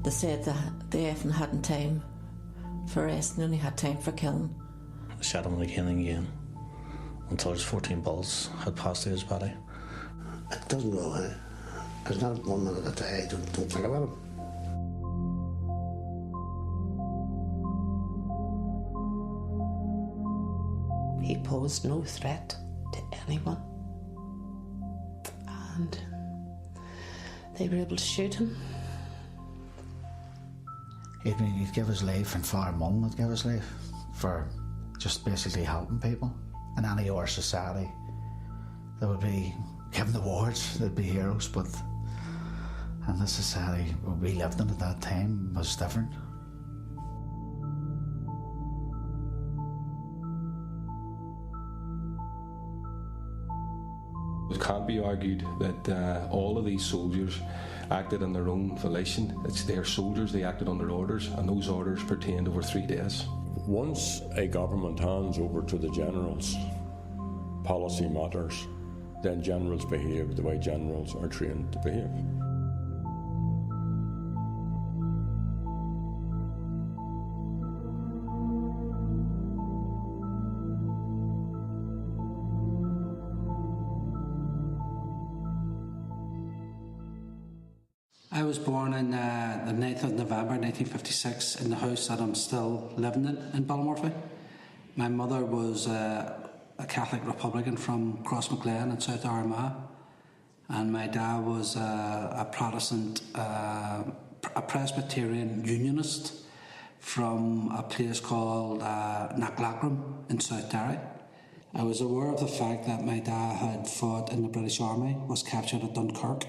They said that they often hadn't time for rest and only had time for killing. I shot him again and again until his 14 bullets had passed through his body. It doesn't go away. There's not 1 minute a day I don't think about him. He posed no threat to anyone, and they were able to shoot him. He'd give his life, and for Mum would give his life for just basically helping people. In any other society, they would be given awards, they'd be heroes, but in the society we lived in at that time was different. It can't be argued that all of these soldiers acted on their own volition. It's their soldiers, they acted under orders, and those orders pertained over 3 days. Once a government hands over to the generals, policy matters, then generals behave the way generals are trained to behave. I was born on the 9th of November 1956 in the house that I'm still living in Ballymurphy. My mother was a Catholic Republican from Crossmaglen in South Armagh, and my dad was a Protestant, a Presbyterian Unionist from a place called Nell'agosto in South Derry. I was aware of the fact that my dad had fought in the British Army, was captured at Dunkirk,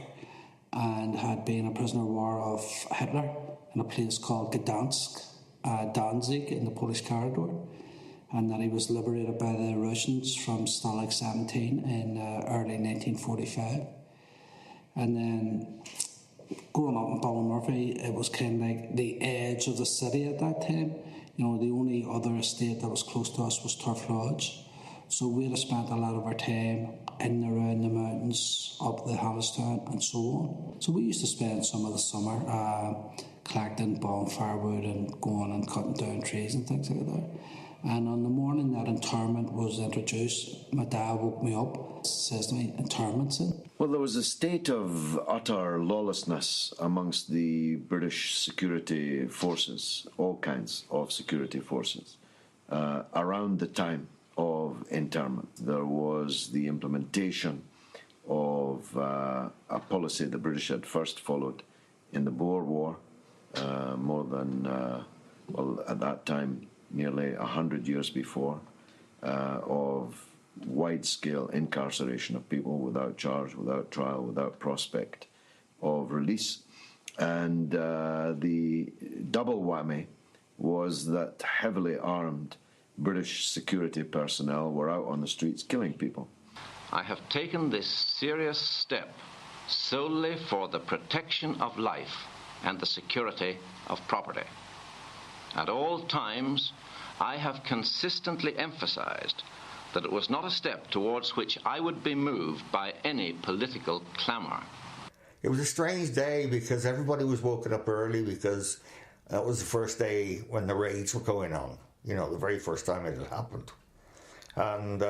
and had been a prisoner of war of Hitler in a place called Gdansk, Danzig in the Polish corridor, and that he was liberated by the Russians from Stalag 17 in early 1945. And then growing up in Ballymurphy, it was kind of like the edge of the city at that time. You know, the only other estate that was close to us was Turf Lodge. So we'd have spent a lot of our time in and around the mountains, up the Hamilton and so on. So we used to spend some of the summer collecting bonfirewood and going and cutting down trees and things like that. And on the morning that internment was introduced, my dad woke me up, says to me, "Internment's in." Well, there was a state of utter lawlessness amongst the British security forces, all kinds of security forces, around the time of internment. There was the implementation of a policy the British had first followed in the Boer War, more than, well, at that time, nearly 100 years before, of wide-scale incarceration of people without charge, without trial, without prospect of release. And the double whammy was that heavily armed British security personnel were out on the streets killing people. I have taken this serious step solely for the protection of life and the security of property. At all times, I have consistently emphasized that it was not a step towards which I would be moved by any political clamour. It was a strange day because everybody was woken up early because that was the first day when the raids were going on. You know, the very first time it had happened. And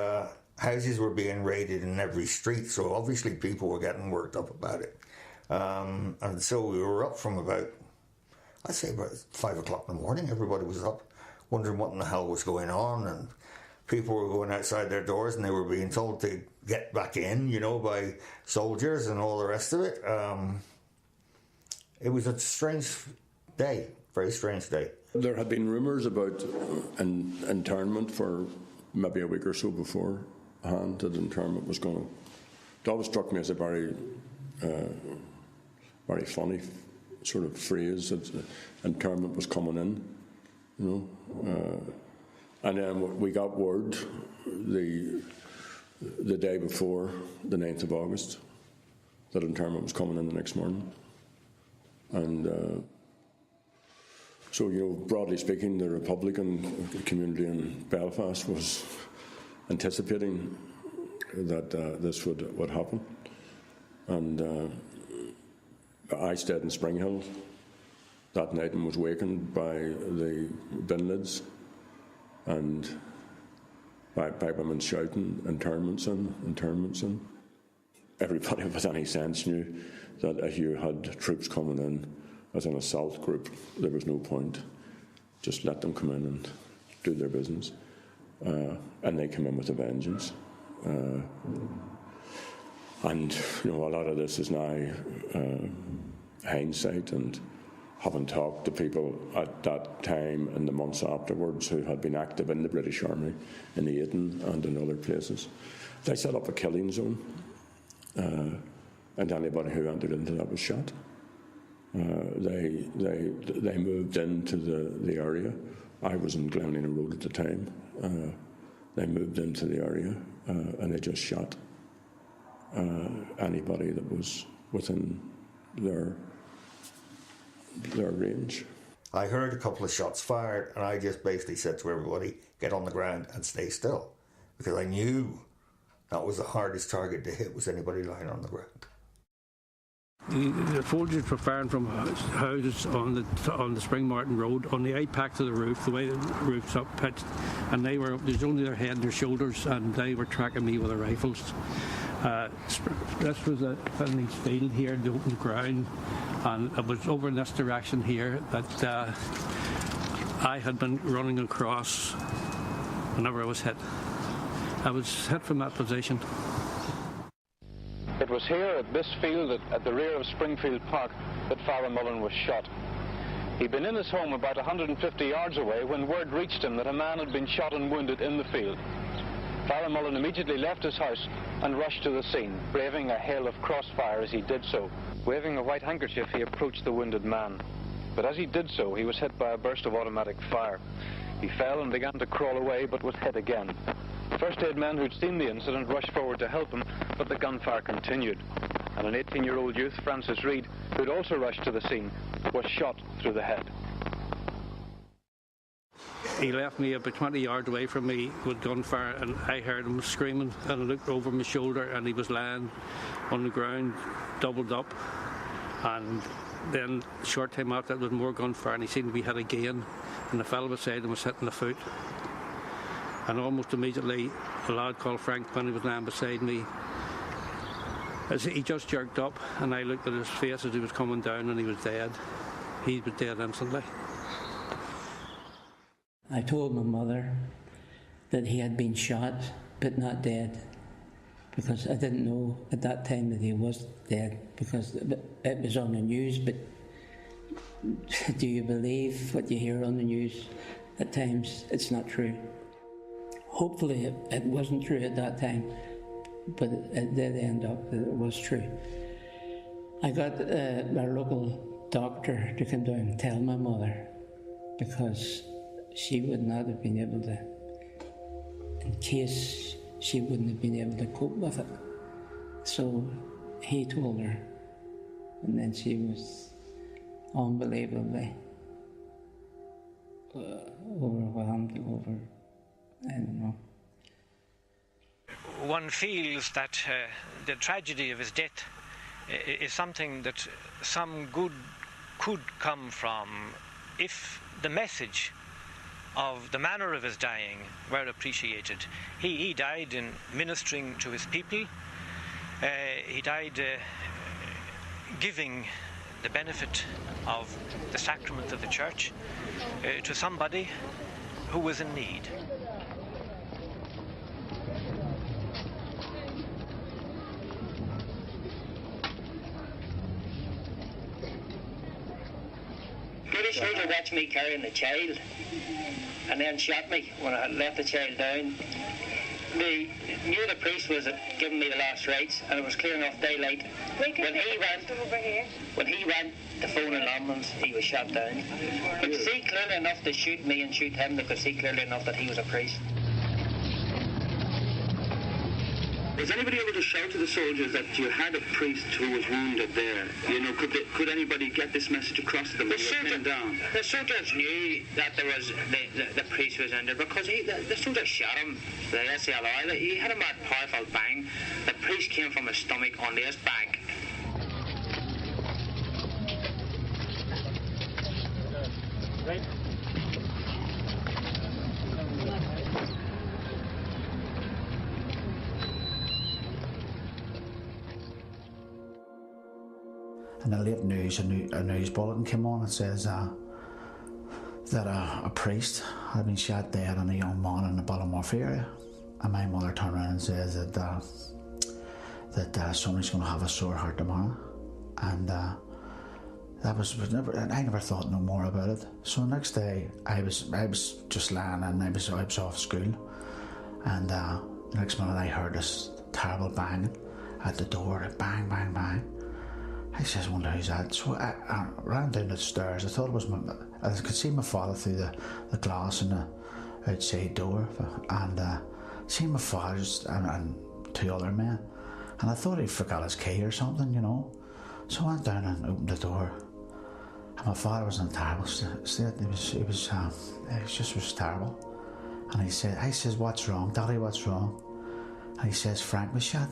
houses were being raided in every street, so obviously people were getting worked up about it. And so we were up from about, I'd say about 5 o'clock in the morning. Everybody was up, wondering what in the hell was going on, and people were going outside their doors and they were being told to get back in, you know, by soldiers and all the rest of it. It was a strange day, very strange day. There had been rumours about an internment for maybe a week or so beforehand, that internment was going to. It always struck me as a very, very funny sort of phrase that internment was coming in, you know. And then we got word the day before, the 9th of August, that internment was coming in the next morning. And so, you know, broadly speaking, the Republican community in Belfast was anticipating that this would happen. And I stayed in Spring Hill that night and was wakened by the bin lids and by women shouting, internments in. Everybody with any sense knew that if you had troops coming in as an assault group, there was no point. Just let them come in and do their business. And they come in with a vengeance. And, you know, a lot of this is now hindsight, and having talked to people at that time and the months afterwards who had been active in the British Army in the Aden and in other places. They set up a killing zone, and anybody who entered into that was shot. They moved into the area. I was in Glenlina Road at the time. They moved into the area and they just shot anybody that was within their range. I heard a couple of shots fired, and I just basically said to everybody, get on the ground and stay still, because I knew that was the hardest target to hit, was anybody lying on the ground. The soldiers were firing from houses on the Spring Martin Road, on the apex of the roof, the way the roof's up pitched, and there's only their head and their shoulders, and they were tracking me with their rifles. This was a Finley's field here, the open ground, and it was over in this direction here that I had been running across whenever I was hit. I was hit from that position. It was here at this field at the rear of Springfield Park that Farah Mullen was shot. He'd been in his home about 150 yards away when word reached him that a man had been shot and wounded in the field. Farah Mullen immediately left his house and rushed to the scene, braving a hail of crossfire as he did so. Waving a white handkerchief, he approached the wounded man. But as he did so, he was hit by a burst of automatic fire. He fell and began to crawl away, but was hit again. First aid men who'd seen the incident rushed forward to help him, but the gunfire continued. And an 18-year-old youth, Francis Reed, who'd also rushed to the scene, was shot through the head. He left me about 20 yards away from me with gunfire, and I heard him screaming, and I looked over my shoulder and he was lying on the ground, doubled up. And then a short time after that, there was more gunfire, and he seemed to be hit again, and the fellow beside him was hit in the foot. And almost immediately, a lad called Frank, when he was lying beside me, as he just jerked up, and I looked at his face as he was coming down, and he was dead. He was dead instantly. I told my mother that he had been shot, but not dead, because I didn't know at that time that he was dead, because it was on the news. But do you believe what you hear on the news? At times, it's not true. Hopefully it wasn't true at that time, but it did end up that it was true. I got our local doctor to come down and tell my mother, because she would not have been able to, in case she wouldn't have been able to cope with it. So he told her, and then she was unbelievably overwhelmed I don't know. One feels that the tragedy of his death is something that some good could come from if the message of the manner of his dying were appreciated. He died in ministering to his people. He died giving the benefit of the sacrament of the church to somebody who was in need. British soldier watched me carrying the child and then shot me when I had left the child down. They knew the priest was giving me the last rites, and it was clear enough daylight. When he went to phone an ambulance, he was shot down. They could see clearly enough to shoot me and shoot him. They could see clearly enough that he was a priest. Was anybody able to shout to the soldiers that you had a priest who was wounded there? You know, could anybody get this message across to them? The soldiers knew that there was the priest was injured, because the soldiers shot him. The SLR, he had a mad powerful bang. The priest came from his stomach onto his back. Right. In the late news, a news bulletin came on that says that a priest had been shot dead and a young man in the Ballymurphy area. And my mother turned around and says that somebody's going to have a sore heart tomorrow. And I never thought no more about it. So the next day, I was just lying and I was off school. And the next minute I heard this terrible banging at the door, bang, bang, bang. I says, I wonder who's that. So I ran down the stairs. I thought it was I could see my father through the glass in the outside door, and seen my father and two other men. And I thought he forgot his key or something, you know. So I went down and opened the door, and my father was in a terrible state. It was terrible. And I says, what's wrong, Daddy? What's wrong? And he says, Frank was shot.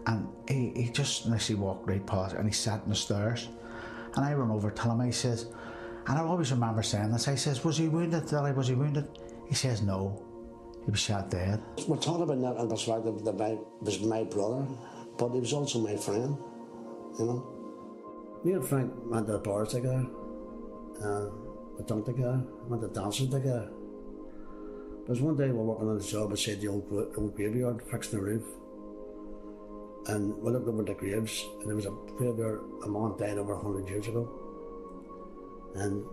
And he just nicely walked right past and he sat on the stairs. And I run over to him, I says, and I always remember saying this, I says, was he wounded, Daddy, was he wounded? He says, no, he was shot dead. We're talking about that in perspective that he was my brother, but he was also my friend, you know. Me and Frank went to the bars together, we drank together, went to dancing together. There was one day we were working on the job beside the old graveyard, fixing the roof. And we looked over the graves, and there was a graveyard, a man died over 100 years ago. And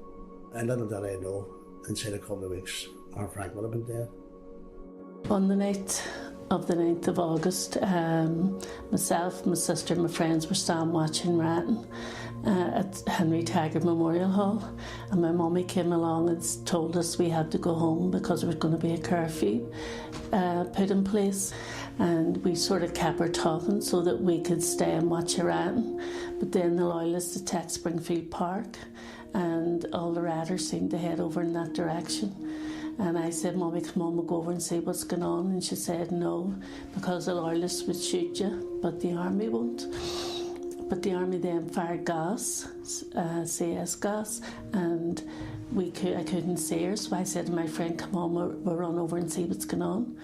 little did I know, inside a couple of weeks, our Frank would have been dead. On the night of the 9th of August, myself, my sister and my friends were standing watching Ratton at Henry Taggart Memorial Hall, and my mummy came along and told us we had to go home because there was going to be a curfew put in place. And we sort of kept her talking so that we could stay and watch her Ratton. But then the loyalists attacked Springfield Park, and all the riders seemed to head over in that direction. And I said, Mummy, come on, we'll go over and see what's going on. And she said, no, because the loyalists would shoot you, but the army won't. But the army then fired gas, CS gas, and I couldn't see her. So I said to my friend, come on, we'll run over and see what's going on.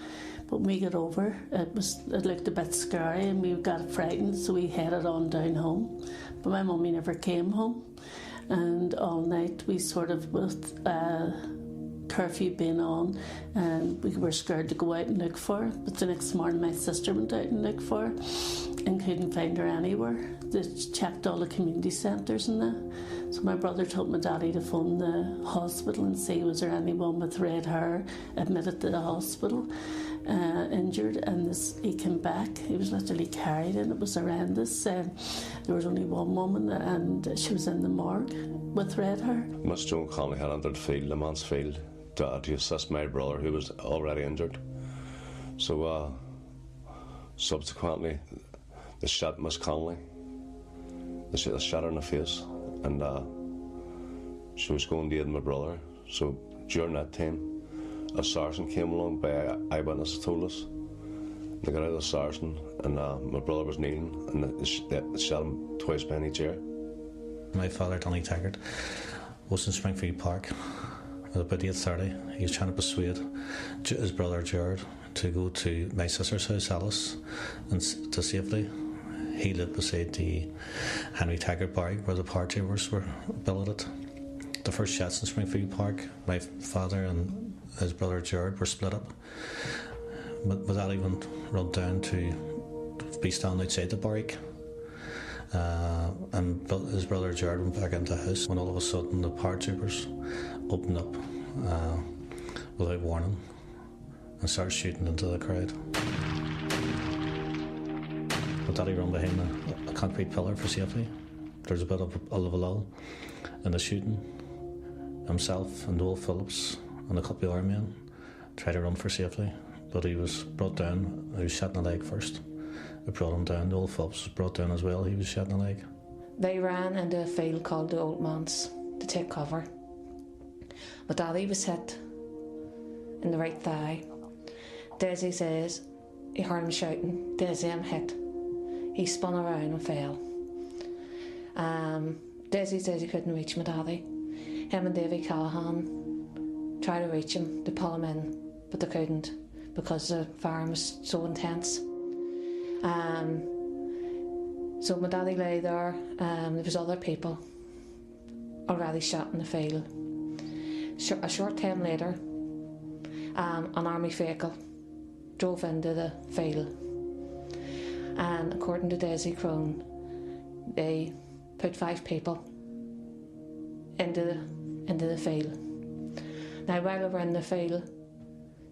But when we got over, it looked a bit scary and we got frightened, so we headed on down home. But my mummy never came home. And all night we sort of, with curfew being on, and we were scared to go out and look for her. But the next morning my sister went out and looked for her and couldn't find her anywhere. They checked all the community centres and that. So my brother told my daddy to phone the hospital and see was there anyone with red hair admitted to the hospital. Injured, and he came back. He was literally carried, and it was horrendous. There was only one woman, and she was in the morgue with red hair. Miss Joan Connolly had entered the field, the man's field, to assist my brother, who was already injured. So subsequently, they shot Miss Connolly. They shot her in the face, and she was going to aid my brother. So during that time, a sergeant came along by eyewitnesses told us. They got out of the sergeant, and my brother was kneeling, and they shot him twice behind each ear. My father, Donny Taggart, was in Springfield Park at about 8:30. He was trying to persuade his brother Gerard to go to my sister's house, Alice, and to safety. He lived beside the Henry Taggart barrack where the paratroopers were billeted. The first shots in Springfield Park, my father and his brother Gerard were split up. But that even run down to be standing outside the barrack. And his brother Gerard went back into the house when all of a sudden the paratroopers opened up without warning and started shooting into the crowd. But Daddy ran behind a concrete pillar for safety. There's a bit of a lull in the shooting. Himself and Noel Phillips and a couple of other men tried to run for safety, but he was brought down. He was shot in the leg first. They brought him down. Noel Phillips was brought down as well. He was shot in the leg. They ran into a field called the Old Manse to take cover. But Daddy was hit in the right thigh. Desi says he heard him shouting, Desi, I'm hit. He spun around and fell. Desi says he couldn't reach my daddy. Him and Davy Callahan tried to reach him to pull him in, but they couldn't because the firing was so intense. So my daddy lay there. There was other people already shot in the field. A short time later, an army vehicle drove into the field, and according to Daisy Crone, they put 5 people into the field. Now, while they were in the field,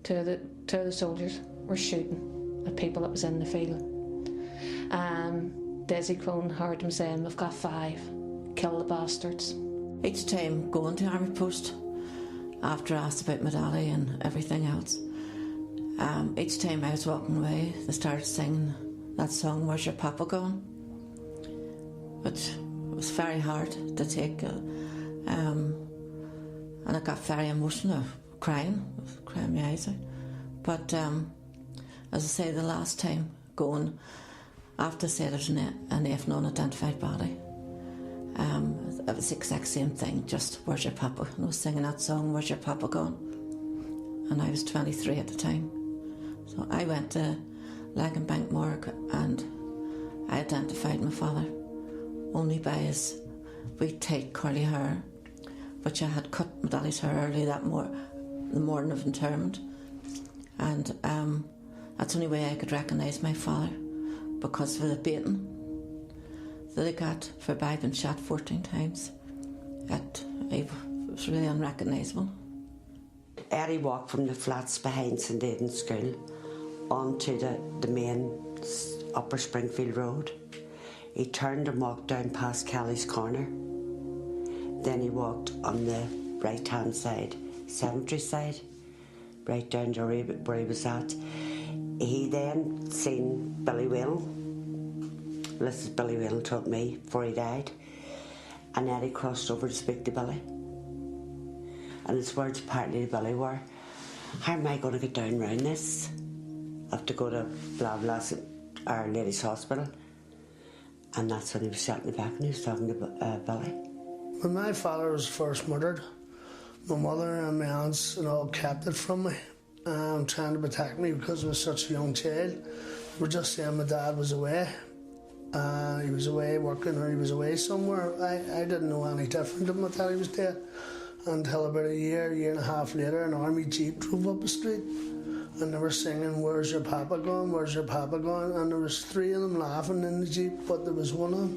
two of the soldiers were shooting at people that was in the field. Daisy Crone heard them saying, "We've got 5, kill the bastards." Each time going to army post, after I asked about my daddy and everything else, each time I was walking away, they started singing that song, "Where's Your Papa Gone?" Which was very hard to take, and I got very emotional, crying my eyes out. But as I say, the last time going, after I said there's an F non-identified body, it was the exact same thing, just "Where's your papa?" And I was singing that song, "Where's your papa gone?" And I was 23 at the time. So I went to Lagan Morgue and I identified my father only by his wee tight curly hair, which I had cut my daddy's hair early the morning of interment. And that's the only way I could recognise my father, because of the beating that I got for being shot 14 times. It was really unrecognisable. Eddie walked from the flats behind St Aidan's School onto the main Upper Springfield Road. He turned and walked down past Kelly's Corner. Then he walked on the right-hand side, cemetery side, right down to where he was at. He then seen Billy Whalen. This is Billy Whalen told me before he died. And then he crossed over to speak to Billy. And his words apparently to Billy were, "How am I going to get down round this? I have to go to blah blah Our Lady's Hospital." And that's when he was shot in the back and he was talking to Billy. When my father was first murdered, my mother and my aunts and all kept it from me, trying to protect me because I was such a young child. They were just saying my dad was away. He was away working or he was away somewhere. I didn't know any different than my daddy was dead until about a year and a half later, an army jeep drove up the street and they were singing, "Where's your papa gone? Where's your papa gone?" And there was 3 of them laughing in the jeep, but there was one of them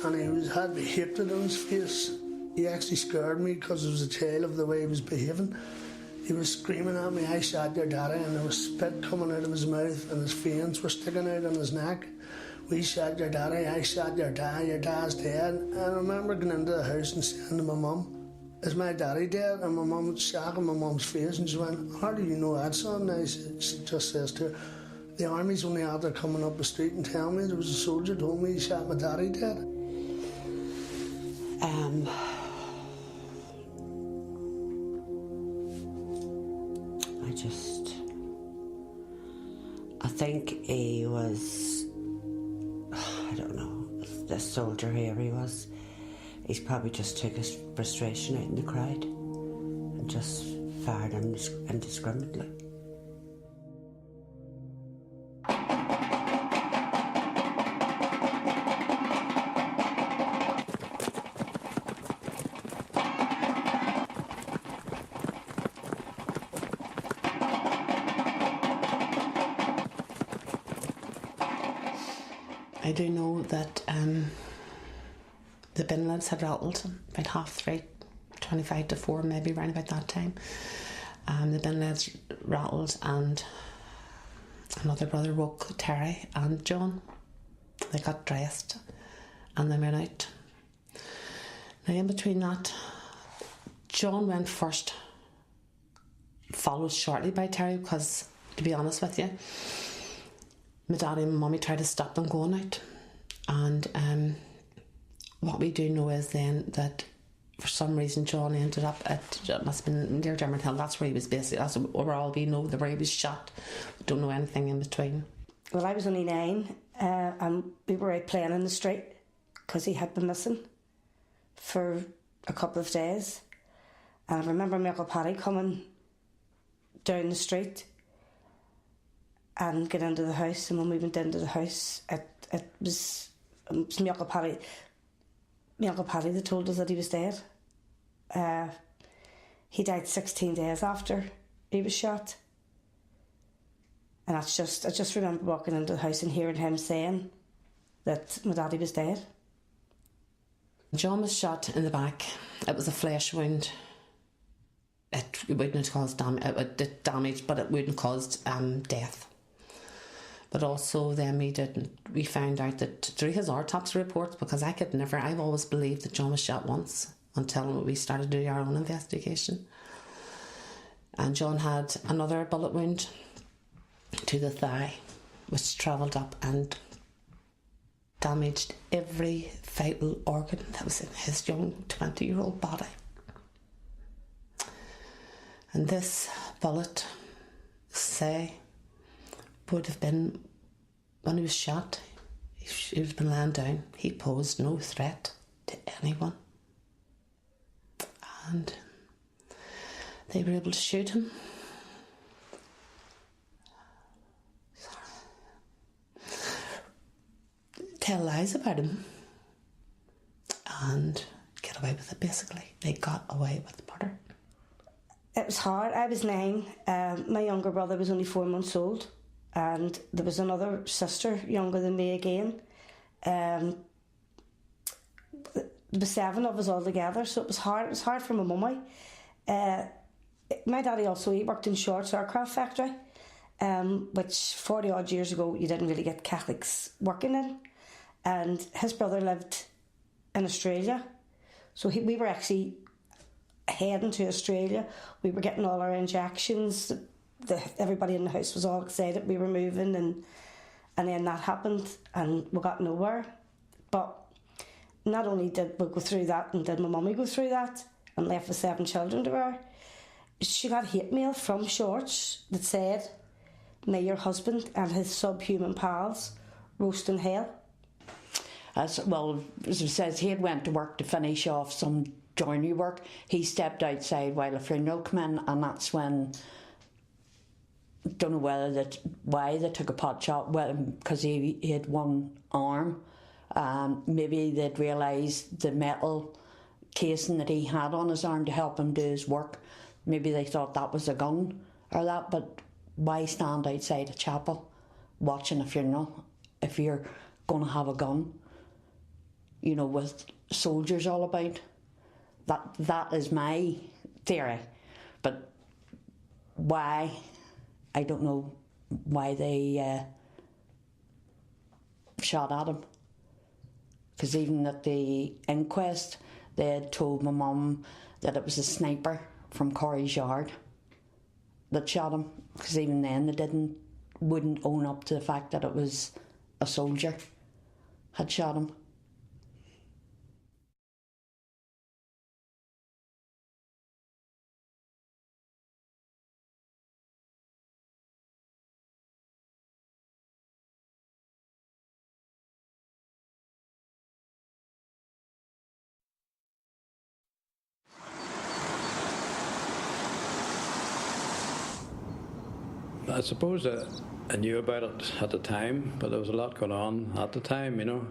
and he had the hatred on his face. He actually scared me because I was a child of the way he was behaving. He was screaming at me, "I shot your daddy," and there was spit coming out of his mouth and his veins were sticking out on his neck. "We shot your daddy, I shot your dad's dead." And I remember going into the house and saying to my mum, "Is my daddy dead?" And my mum was shaking my mum's face and she went, "How do you know that, son?" And she just says to her, "The army's only after coming up the street and telling me there was a soldier told me he shot my daddy dead." I think he was, I don't know, the soldier here he was. He's probably just took his frustration out in the crowd and just fired indiscriminately. I do know that the bin lids had rattled about 3:30, 25 to 4, maybe around about that time. The bin lids rattled and another brother woke Terry and John. They got dressed and they went out. Now in between that, John went first, followed shortly by Terry, because to be honest with you, my daddy and mummy tried to stop them going out. And what we do know is then that for some reason John ended up at, it must have been near Dermot Hill, that's where he was basically, that's where all we know, where he was shot. We don't know anything in between. Well, I was only 9 and we were out playing in the street because he had been missing for a couple of days. And I remember my Uncle Paddy coming down the street and get into the house, and when we went into the house, it was my Uncle Paddy that told us that he was dead. He died 16 days after he was shot. And I just remember walking into the house and hearing him saying that my daddy was dead. John was shot in the back. It was a flesh wound. It wouldn't have caused damage, but it wouldn't have caused death. But also then we found out that through his autopsy reports, because I've always believed that John was shot once until we started doing our own investigation. And John had another bullet wound to the thigh, which travelled up and damaged every vital organ that was in his young 20-year-old body. And this bullet, would have been, when he was shot, he would have been lying down. He posed no threat to anyone. And they were able to shoot him. Tell lies about him and get away with it, basically. They got away with murder. It was hard. I was 9. My younger brother was only 4 months old, and there was another sister younger than me again. There were 7 of us all together, so it was hard. It was hard for my mummy. My daddy also, he worked in Short's aircraft factory, which 40 odd years ago you didn't really get Catholics working in. And his brother lived in Australia, so we were actually heading to Australia. We were getting all our injections. Everybody in the house was all excited we were moving, and then that happened and we got nowhere. But not only did we go through that and did my mummy go through that and left with 7 children to her, she got hate mail from Shorts that said, "May your husband and his subhuman pals roast in hell." As it says, he had went to work to finish off some joinery work. He stepped outside while a funeral came in, and that's when, don't know why they took a pot shot, because he had one arm. Maybe they'd realised the metal casing that he had on his arm to help him do his work. Maybe they thought that was a gun or that, but why stand outside a chapel watching a funeral if you're going to have a gun? You know, with soldiers all about. That is my theory. But why, I don't know why they shot at him. Because even at the inquest, they had told my mum that it was a sniper from Corrie's Yard that shot him. Because even then they wouldn't own up to the fact that it was a soldier had shot him. I suppose I knew about it at the time, but there was a lot going on at the time, you know.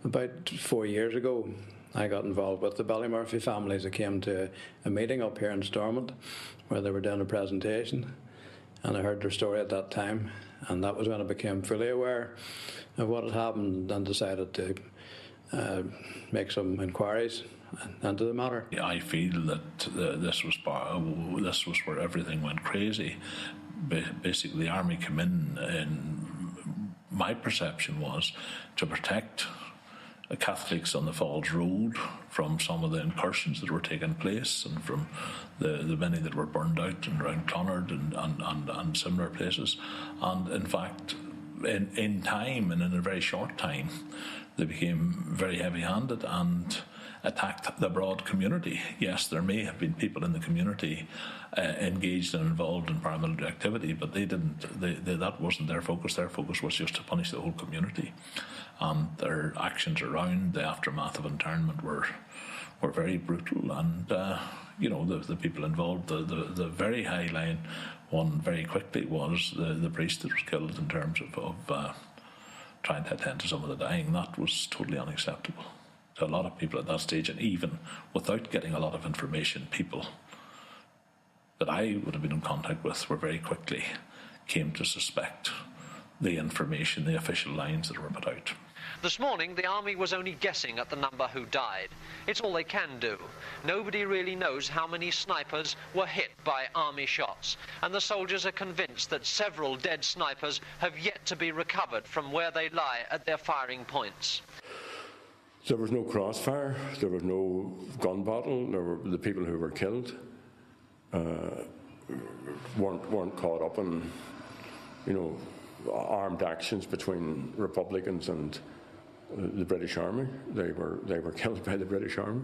About 4 years ago, I got involved with the Ballymurphy families. I came to a meeting up here in Stormont where they were doing a presentation, and I heard their story at that time, and that was when I became fully aware of what had happened and decided to make some inquiries into the matter. I feel that this was where everything went crazy. Basically, the army came in, and my perception was to protect the Catholics on the Falls Road from some of the incursions that were taking place, and from the many that were burned out and around Clonard and similar places. And in fact, in time, and in a very short time, they became very heavy-handed, and attacked the broad community. Yes, there may have been people in the community engaged and involved in paramilitary activity, but they didn't. That wasn't their focus. Their focus was just to punish the whole community. Their actions around the aftermath of internment were very brutal, and the people involved. The very high line one very quickly was the priest that was killed in terms of trying to attend to some of the dying. That was totally unacceptable to a lot of people at that stage, and even without getting a lot of information, people that I would have been in contact with were very quickly came to suspect the information, the official lines that were put out. This morning, the army was only guessing at the number who died. It's all they can do. Nobody really knows how many snipers were hit by army shots, and the soldiers are convinced that several dead snipers have yet to be recovered from where they lie at their firing points. There was no crossfire, there was no gun battle, the people who were killed weren't caught up in, armed actions between Republicans and the British Army. They were killed by the British Army.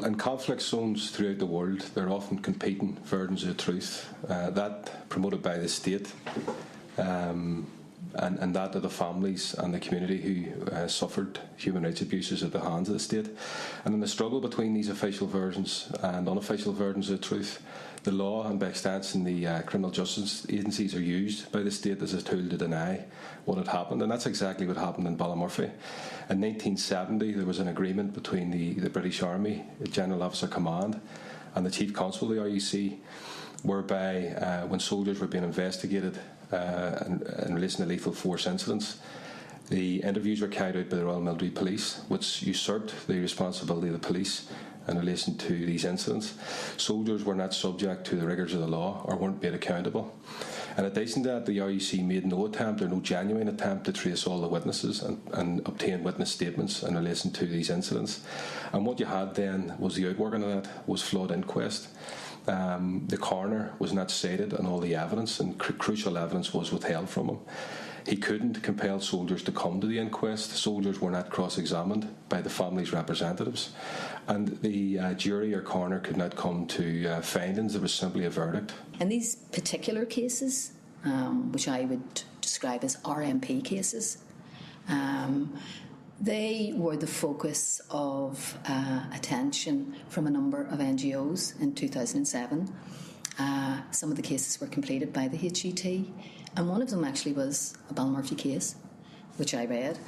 In conflict zones throughout the world, there are often competing versions of the truth. That promoted by the state, and that of the families and the community who suffered human rights abuses at the hands of the state. And in the struggle between these official versions and unofficial versions of the truth, the law and by extension the criminal justice agencies are used by the state as a tool to deny what had happened, and that's exactly what happened in Ballymurphy. In 1970 there was an agreement between the British Army, the General Officer Command, and the Chief Constable of the RUC, whereby when soldiers were being investigated in relation to lethal force incidents, the interviews were carried out by the Royal Military Police, which usurped the responsibility of the police in relation to these incidents. Soldiers were not subject to the rigours of the law or weren't made accountable. In addition to that, the RUC made no attempt or no genuine attempt to trace all the witnesses and obtain witness statements in relation to these incidents. And what you had then was the outworking of that was flawed inquest. The coroner was not cited on all the evidence, and crucial evidence was withheld from him. He couldn't compel soldiers to come to the inquest. Soldiers were not cross-examined by the family's representatives, and the jury or coroner could not come to findings. There was simply a verdict. In these particular cases, which I would describe as RMP cases, they were the focus of attention from a number of NGOs in 2007. Some of the cases were completed by the HUT, and one of them actually was a Ballymurphy case, which I read,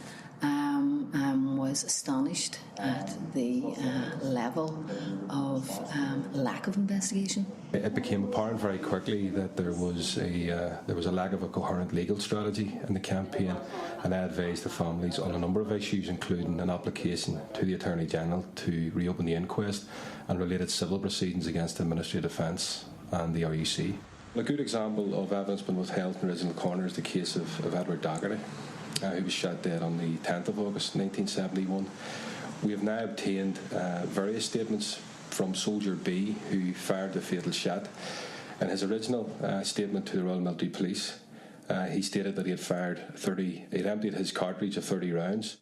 was astonished at the level of lack of investigation. It became apparent very quickly that there was a lack of a coherent legal strategy in the campaign, and I advised the families on a number of issues, including an application to the Attorney General to reopen the inquest and related civil proceedings against the Ministry of Defence and the RUC. A good example of evidence being withheld from the original coroner is the case of Edward Daggy, who was shot dead on the 10th of August 1971. We have now obtained various statements from Soldier B, who fired the fatal shot. In his original statement to the Royal Military Police, he stated that he had emptied his cartridge of 30 rounds.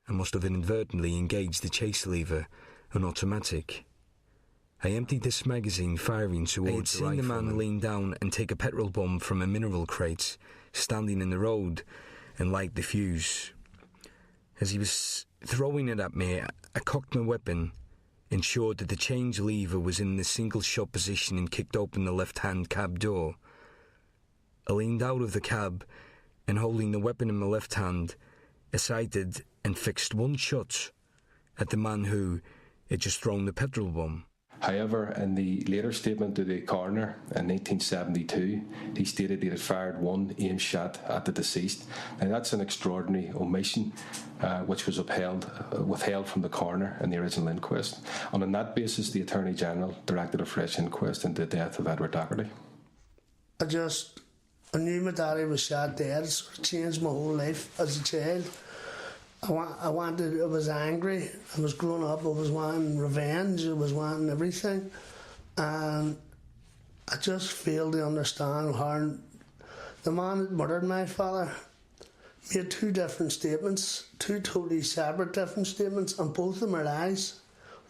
I must have inadvertently engaged the chase lever, an automatic. I emptied this magazine firing towards the rifleman. I had seen the man lean down and take a petrol bomb from a mineral crate standing in the road and light the fuse. As he was throwing it at me, I cocked my weapon, ensured that the change lever was in the single shot position, and kicked open the left-hand cab door. I leaned out of the cab and, holding the weapon in my left hand, I sighted and fixed one shot at the man who had just thrown the petrol bomb. However, in the later statement to the coroner in 1972, he stated he had fired one aimed shot at the deceased. Now that's an extraordinary omission, which was withheld from the coroner in the original inquest. And on that basis, the Attorney General directed a fresh inquest into the death of Edward Daggy. I knew my daddy was shot dead. It sort of changed my whole life as a child. I was angry, I was growing up, I was wanting revenge, I was wanting everything, and I just failed to understand how the man that murdered my father made two different statements, two totally separate different statements, and both of them are lies.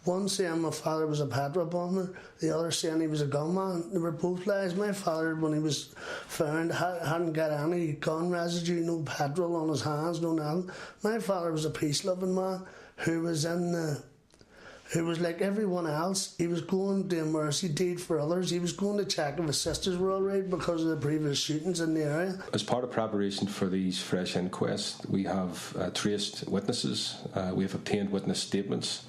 One saying my father was a petrol bomber, the other saying he was a gunman. They were both lies. My father, when he was found, hadn't got any gun residue, no petrol on his hands, no nothing. My father was a peace-loving man who was like everyone else. He was going to do a mercy deed for others. He was going to check if his sisters were all right because of the previous shootings in the area. As part of preparation for these fresh inquests, we have traced witnesses. We have obtained witness statements.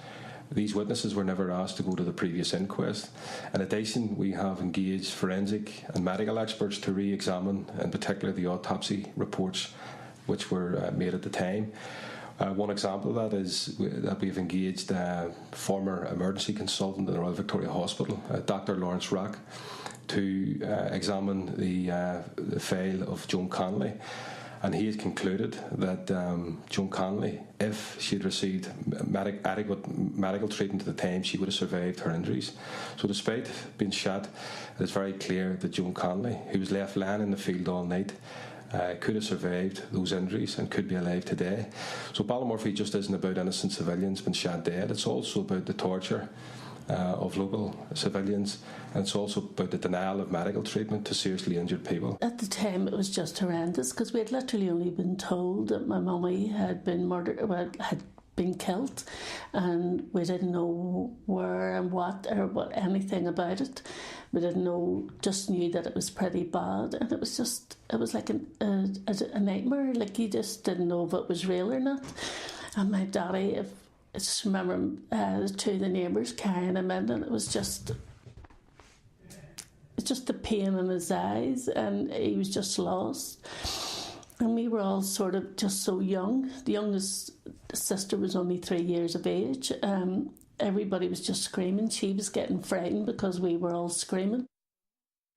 These witnesses were never asked to go to the previous inquest. In addition, we have engaged forensic and medical experts to re-examine, in particular, the autopsy reports which were made at the time. One example of that is that we've engaged a former emergency consultant in the Royal Victoria Hospital, Dr. Lawrence Rack, to examine the file of Joan Connolly. And he has concluded that Joan Connolly, if she had received adequate medical treatment at the time, she would have survived her injuries. So despite being shot, it is very clear that Joan Connolly, who was left lying in the field all night, could have survived those injuries and could be alive today. So Ballymurphy just isn't about innocent civilians being shot dead. It's also about the torture of local civilians, and it's also about the denial of medical treatment to seriously injured people. At the time, it was just horrendous because we had literally only been told that my mummy had been murdered, had been killed, and we didn't know where and what anything about it. We didn't know, just knew that it was pretty bad, and it was like a nightmare. Like, you just didn't know if it was real or not. And my daddy, I just remember two of the neighbours carrying him in, and it was just the pain in his eyes, and he was just lost. And we were all sort of just so young. The youngest sister was only 3 years of age. Everybody was just screaming. She was getting frightened because we were all screaming.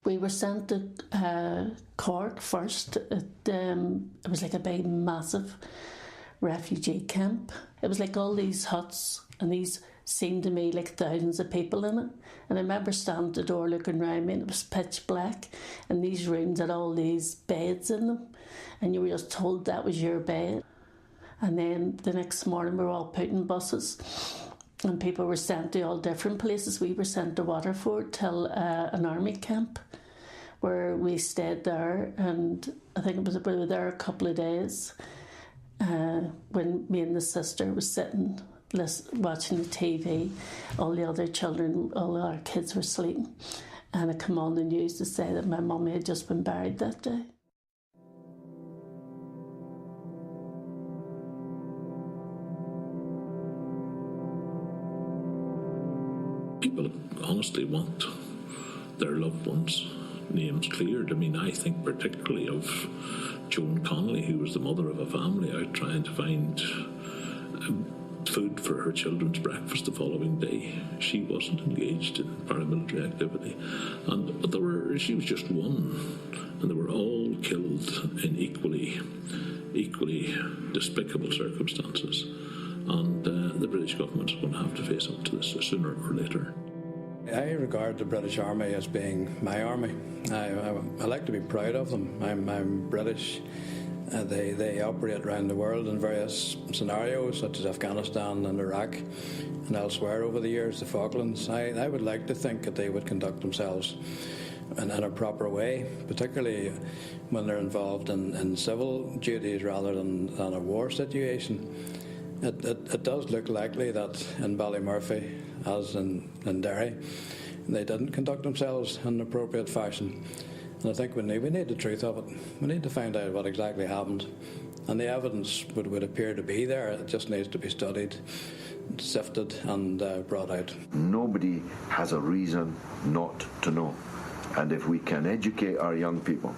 We were sent to Cork first. It was like a big, massive refugee camp. It was like all these huts, and these seemed to me like thousands of people in it. And I remember standing at the door looking around me, and it was pitch black, and these rooms had all these beds in them, and you were just told that was your bed. And then the next morning we were all put in buses, and people were sent to all different places. We were sent to Waterford till an army camp, where we stayed there, and I think we were there a couple of days. When me and the sister was sitting watching the TV, all the other children, all our kids were sleeping, and it came on the news to say that my mummy had just been buried that day. People honestly want their loved ones' names cleared. I mean, I think particularly of Joan Connolly, who was the mother of a family out trying to find food for her children's breakfast the following day. She wasn't engaged in paramilitary activity, but she was just one, and they were all killed in equally despicable circumstances. And the British government is going to have to face up to this sooner or later. I regard the British Army as being my army. I like to be proud of them. I'm British. They operate around the world in various scenarios, such as Afghanistan and Iraq and elsewhere over the years, the Falklands. I would like to think that they would conduct themselves in a proper way, particularly when they're involved in civil duties rather than a war situation. It does look likely that in Ballymurphy, as in Derry, they didn't conduct themselves in an appropriate fashion. And I think we need the truth of it. We need to find out what exactly happened. And the evidence would appear to be there. It just needs to be studied, sifted and brought out. Nobody has a reason not to know. And if we can educate our young people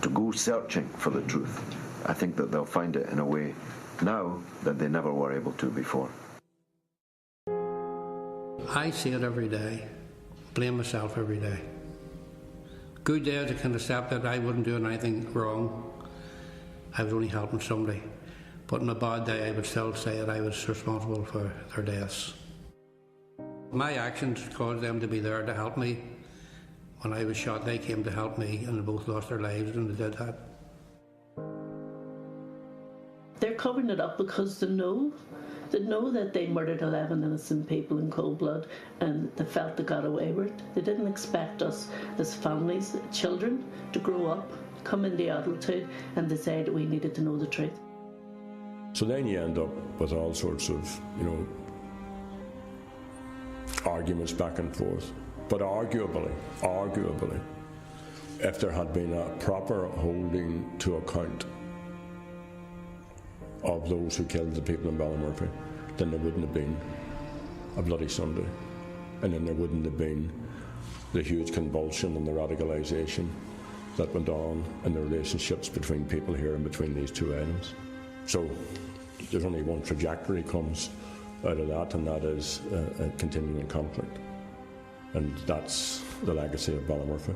to go searching for the truth, I think that they'll find it in a way now that they never were able to before. I see it every day. Blame myself every day. Good days I can accept that I wasn't doing anything wrong. I was only helping somebody. But on a bad day I would still say that I was responsible for their deaths. My actions caused them to be there to help me. When I was shot, they came to help me, and they both lost their lives when they did that. They're covering it up because they know They know that they murdered 11 innocent people in cold blood, and they felt they got away with it. They didn't expect us as families, children, to grow up, come into adulthood, and decide that we needed to know the truth. So then you end up with all sorts of, arguments back and forth. But arguably, if there had been a proper holding to account of those who killed the people in Ballymurphy, then there wouldn't have been a Bloody Sunday, and then there wouldn't have been the huge convulsion and the radicalisation that went on in the relationships between people here and between these two items. So there's only one trajectory comes out of that, and that is a continuing conflict. And that's the legacy of Ballymurphy.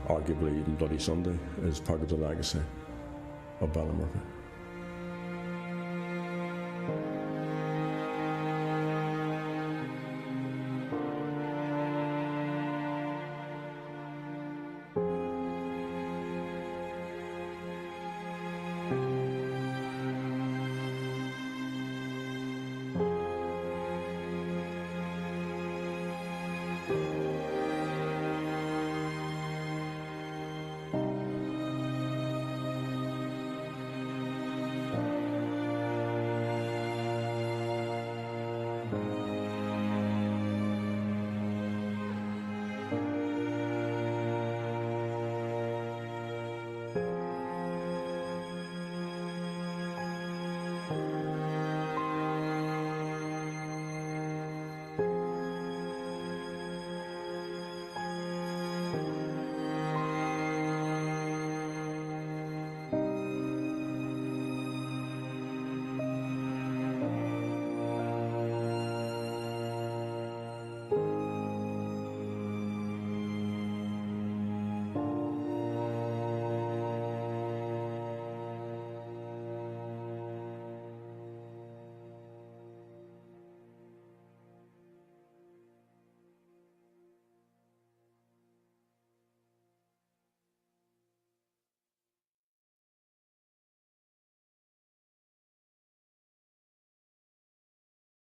Arguably even Bloody Sunday is part of the legacy of Ballymurphy.